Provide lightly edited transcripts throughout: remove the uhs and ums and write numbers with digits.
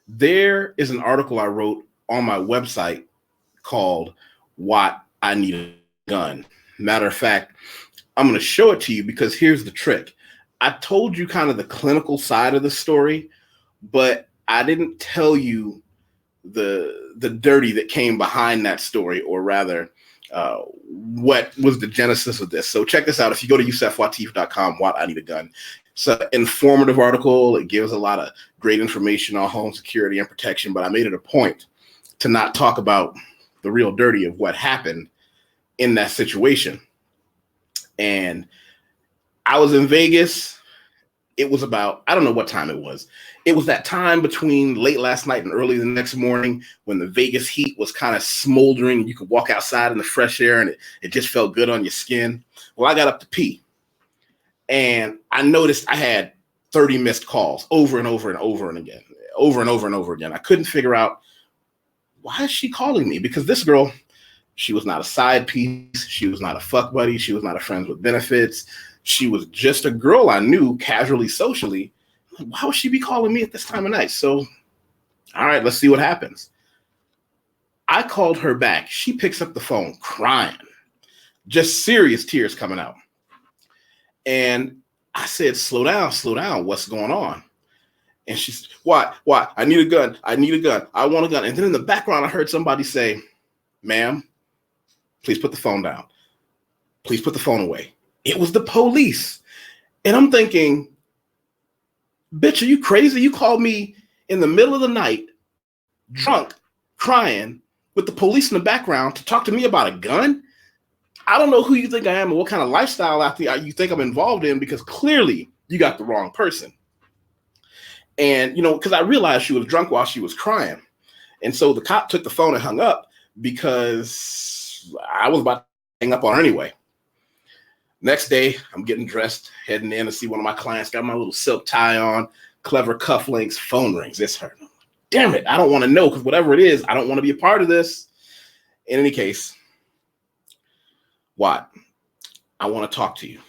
There is an article I wrote on my website called "What I Need a Gun." Matter of fact, I'm going to show it to you because here's the trick. I told you kind of the clinical side of the story, but I didn't tell you the dirty that came behind that story, or rather, what was the genesis of this. So check this out. If you go to YusefWateef.com, "What I Need a Gun," it's an informative article. It gives a lot of great information on home security and protection, but I made it a point to not talk about the real dirty of what happened in that situation. And I was in Vegas. It was about, I don't know what time it was. It was that time between late last night and early the next morning when the Vegas heat was kind of smoldering and you could walk outside in the fresh air and it just felt good on your skin. Well, I got up to pee and I noticed I had 30 missed calls over and over and over and again, over and over and over again. I couldn't figure out, why is she calling me? Because this girl, she was not a side piece. She was not a fuck buddy. She was not a friends with benefits. She was just a girl I knew casually, socially. Why would she be calling me at this time of night? So, all right, let's see what happens. I called her back. She picks up the phone crying, just serious tears coming out. And I said, slow down. What's going on? And she's, what? I need a gun. I want a gun. And then in the background, I heard somebody say, "Ma'am, please put the phone down. Please put the phone away." It was the police. And I'm thinking, bitch, are you crazy? You called me in the middle of the night, drunk, crying, with the police in the background to talk to me about a gun? I don't know who you think I am or what kind of lifestyle you think I'm involved in, because clearly you got the wrong person. And, because I realized she was drunk while she was crying. And so the cop took the phone and hung up because I was about to hang up on her anyway. Next day, I'm getting dressed, heading in to see one of my clients. Got my little silk tie on, clever cufflinks. Phone rings. It's her. Damn it. I don't want to know, because whatever it is, I don't want to be a part of this. In any case, what? I want to talk to you.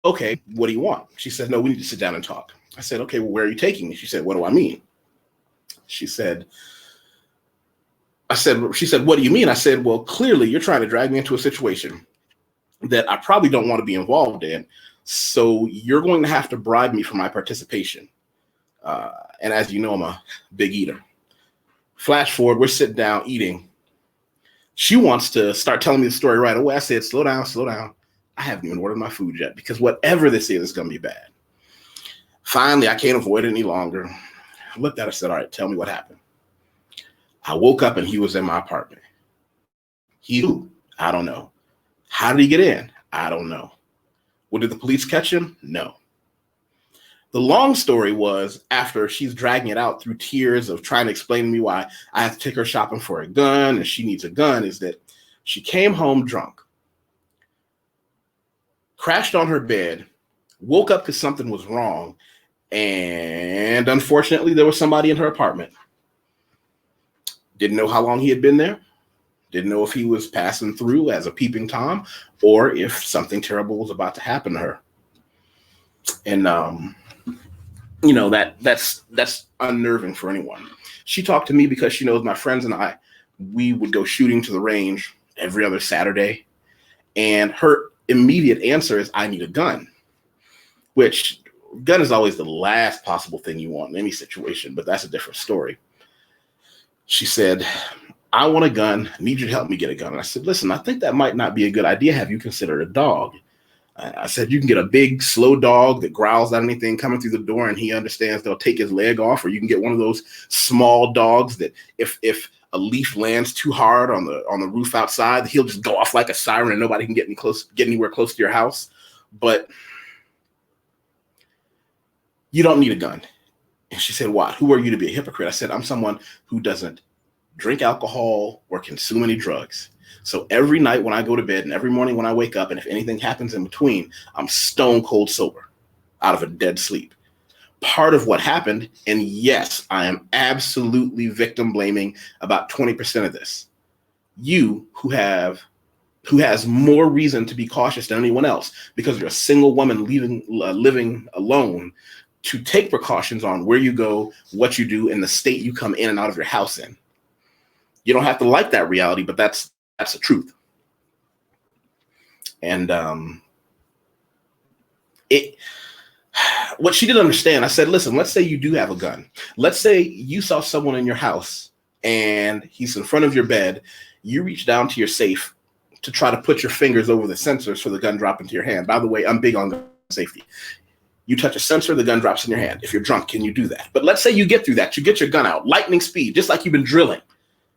Okay, what do you want? She said, no, we need to sit down and talk. I said, okay, well, where are you taking me? She said, what do I mean? She said, what do you mean? I said, well, clearly you're trying to drag me into a situation that I probably don't want to be involved in. So you're going to have to bribe me for my participation. And as you know, I'm a big eater. Flash forward, we're sitting down eating. She wants to start telling me the story right away. I said, slow down. I haven't even ordered my food yet, because whatever this is going to be bad. Finally, I can't avoid it any longer. I looked at her and said, all right, tell me what happened. I woke up and he was in my apartment. He who? I don't know. How did he get in? I don't know. Well, did the police catch him? No. The long story was, after she's dragging it out through tears of trying to explain to me why I have to take her shopping for a gun and she needs a gun, is that she came home drunk, crashed on her bed, woke up because something was wrong, and unfortunately there was somebody in her apartment. Didn't know how long he had been there. Didn't know if he was passing through as a peeping Tom or if something terrible was about to happen to her. And, that's unnerving for anyone. She talked to me because she knows my friends and I, we would go shooting to the range every other Saturday. And her immediate answer is, I need a gun, which gun is always the last possible thing you want in any situation, but that's a different story. She said, I want a gun. I need you to help me get a gun. And I said, listen, I think that might not be a good idea. Have you considered a dog? I said, you can get a big, slow dog that growls at anything coming through the door, and he understands they'll take his leg off. Or you can get one of those small dogs that if a leaf lands too hard on the roof outside, he'll just go off like a siren and nobody can get anywhere close to your house. But you don't need a gun. And she said, what? Who are you to be a hypocrite? I said, I'm someone who doesn't drink alcohol or consume any drugs. So every night when I go to bed and every morning when I wake up, and if anything happens in between, I'm stone cold sober out of a dead sleep. Part of what happened, and yes, I am absolutely victim blaming about 20% of this. You who has more reason to be cautious than anyone else because you're a single woman living alone, to take precautions on where you go, what you do, and the state you come in and out of your house in. You don't have to like that reality, but that's the truth. And what she didn't understand, I said, listen, let's say you do have a gun. Let's say you saw someone in your house and he's in front of your bed. You reach down to your safe to try to put your fingers over the sensors for the gun drop into your hand. By the way, I'm big on gun safety. You touch a sensor, the gun drops in your hand. If you're drunk, can you do that? But let's say you get through that. You get your gun out, lightning speed, just like you've been drilling.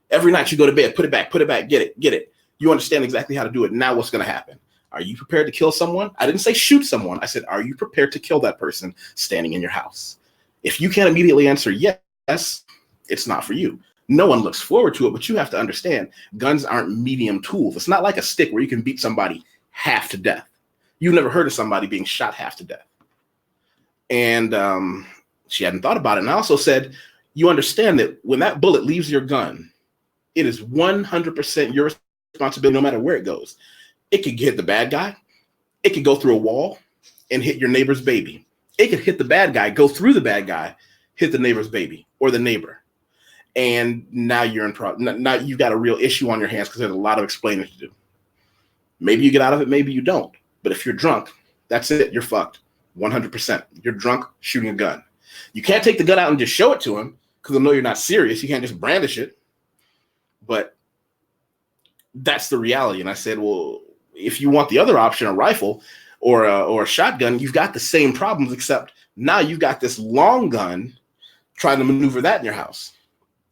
Every night you go to bed, put it back, get it. You understand exactly how to do it. Now what's going to happen? Are you prepared to kill someone? I didn't say shoot someone. I said, are you prepared to kill that person standing in your house? If you can't immediately answer yes, it's not for you. No one looks forward to it, but you have to understand guns aren't medium tools. It's not like a stick where you can beat somebody half to death. You've never heard of somebody being shot half to death. And she hadn't thought about it. And I also said, you understand that when that bullet leaves your gun, it is 100% your responsibility no matter where it goes. It could hit the bad guy. It could go through a wall and hit your neighbor's baby. It could hit the bad guy, go through the bad guy, hit the neighbor's baby or the neighbor. And now you're in problem. Now you've got a real issue on your hands because there's a lot of explaining to do. Maybe you get out of it, maybe you don't. But if you're drunk, that's it. You're fucked. 100%. You're drunk shooting a gun. You can't take the gun out and just show it to him because they'll know you're not serious. You can't just brandish it. But that's the reality. And I said, well, if you want the other option, a rifle or a shotgun, you've got the same problems, except now you've got this long gun trying to maneuver that in your house.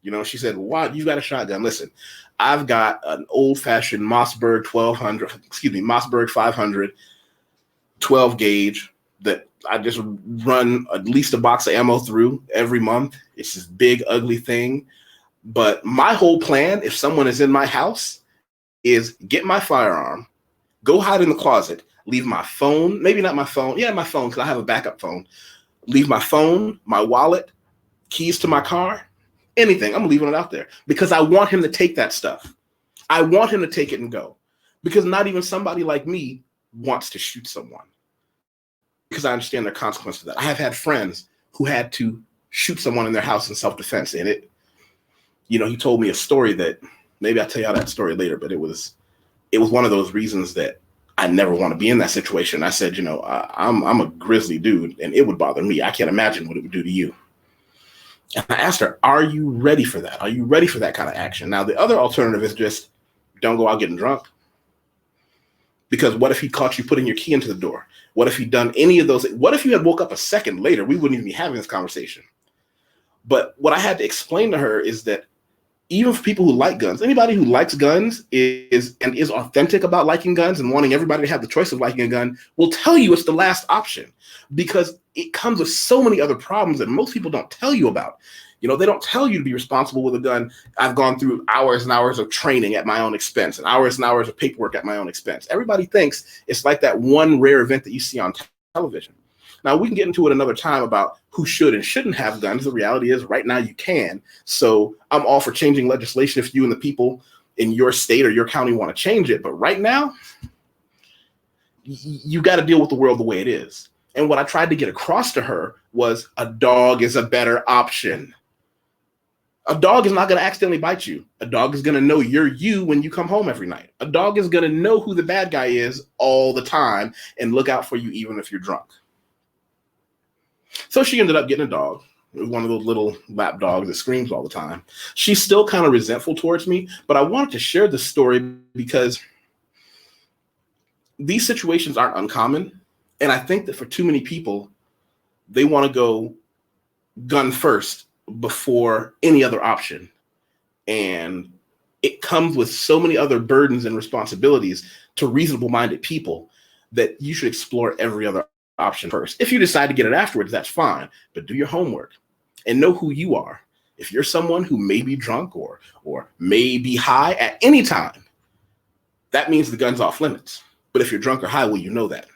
You know, she said, "Why you got a shotgun?" Listen, I've got an old-fashioned Mossberg 500 12 gauge that I just run at least a box of ammo through every month. It's this big, ugly thing. But my whole plan, if someone is in my house, is get my firearm, go hide in the closet, leave my phone, maybe not my phone. Yeah, my phone, because I have a backup phone. Leave my phone, my wallet, keys to my car, anything. I'm leaving it out there because I want him to take that stuff. I want him to take it and go, because not even somebody like me wants to shoot someone, because I understand the consequence of that. I have had friends who had to shoot someone in their house in self-defense. And it, you know, he told me a story that maybe I'll tell you all that story later, but it was one of those reasons that I never want to be in that situation. I said, you know, I'm a grizzly dude and it would bother me. I can't imagine what it would do to you. And I asked her, are you ready for that? Are you ready for that kind of action? Now, the other alternative is just don't go out getting drunk. Because what if he caught you putting your key into the door? What if he'd done any of those? What if you had woke up a second later? We wouldn't even be having this conversation. But what I had to explain to her is that even for people who like guns, anybody who likes guns is authentic about liking guns and wanting everybody to have the choice of liking a gun will tell you it's the last option, because it comes with so many other problems that most people don't tell you about. You know, they don't tell you to be responsible with a gun. I've gone through hours and hours of training at my own expense and hours of paperwork at my own expense. Everybody thinks it's like that one rare event that you see on television. Now, we can get into it another time about who should and shouldn't have guns. The reality is right now you can. So I'm all for changing legislation if you and the people in your state or your county want to change it. But right now, you got to deal with the world the way it is. And what I tried to get across to her was a dog is a better option. A dog is not going to accidentally bite you. A dog is going to know you're you when you come home every night. A dog is going to know who the bad guy is all the time and look out for you even if you're drunk. So she ended up getting a dog, one of those little lap dogs that screams all the time. She's still kind of resentful towards me, but I wanted to share this story because these situations aren't uncommon. And I think that for too many people, they want to go gun first before any other option. And it comes with so many other burdens and responsibilities to reasonable-minded people that you should explore every other option first. If you decide to get it afterwards, that's fine, but do your homework and know who you are. If you're someone who may be drunk or may be high at any time, that means the gun's off limits. But if you're drunk or high, well, you know that,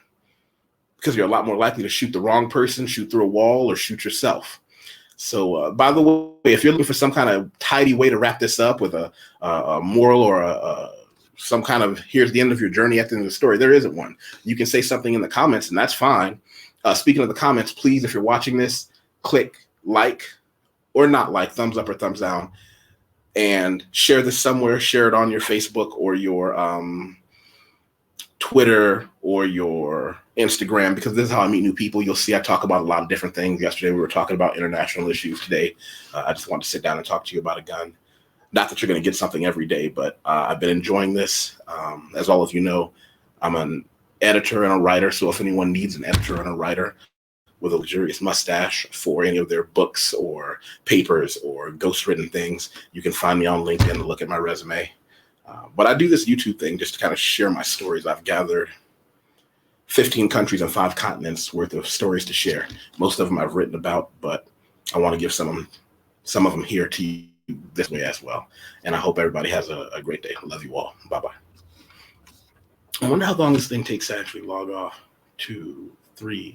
because you're a lot more likely to shoot the wrong person, shoot through a wall, or shoot yourself. So, by the way, if you're looking for some kind of tidy way to wrap this up with a moral or some kind of here's the end of your journey at the end of the story, there isn't one. You can say something in the comments, and that's fine. Speaking of the comments, please, if you're watching this, click like or not like, thumbs up or thumbs down, and share this somewhere. Share it on your Facebook or your Twitter or your Instagram, because this is how I meet new people. You'll see I talk about a lot of different things. Yesterday we were talking about international issues. Today I just wanted to sit down and talk to you about a gun. Not that you're going to get something every day, but I've been enjoying this. As all of you know, I'm an editor and a writer, so if anyone needs an editor and a writer with a luxurious mustache for any of their books or papers or ghostwritten things, you can find me on LinkedIn to look at my resume. But I do this YouTube thing just to kind of share my stories. I've gathered 15 countries and 5 continents worth of stories to share. Most of them I've written about, but I want to give some of them here to you this way as well. And I hope everybody has a great day. I love you all. Bye-bye. I wonder how long this thing takes to actually log off. 2, 3.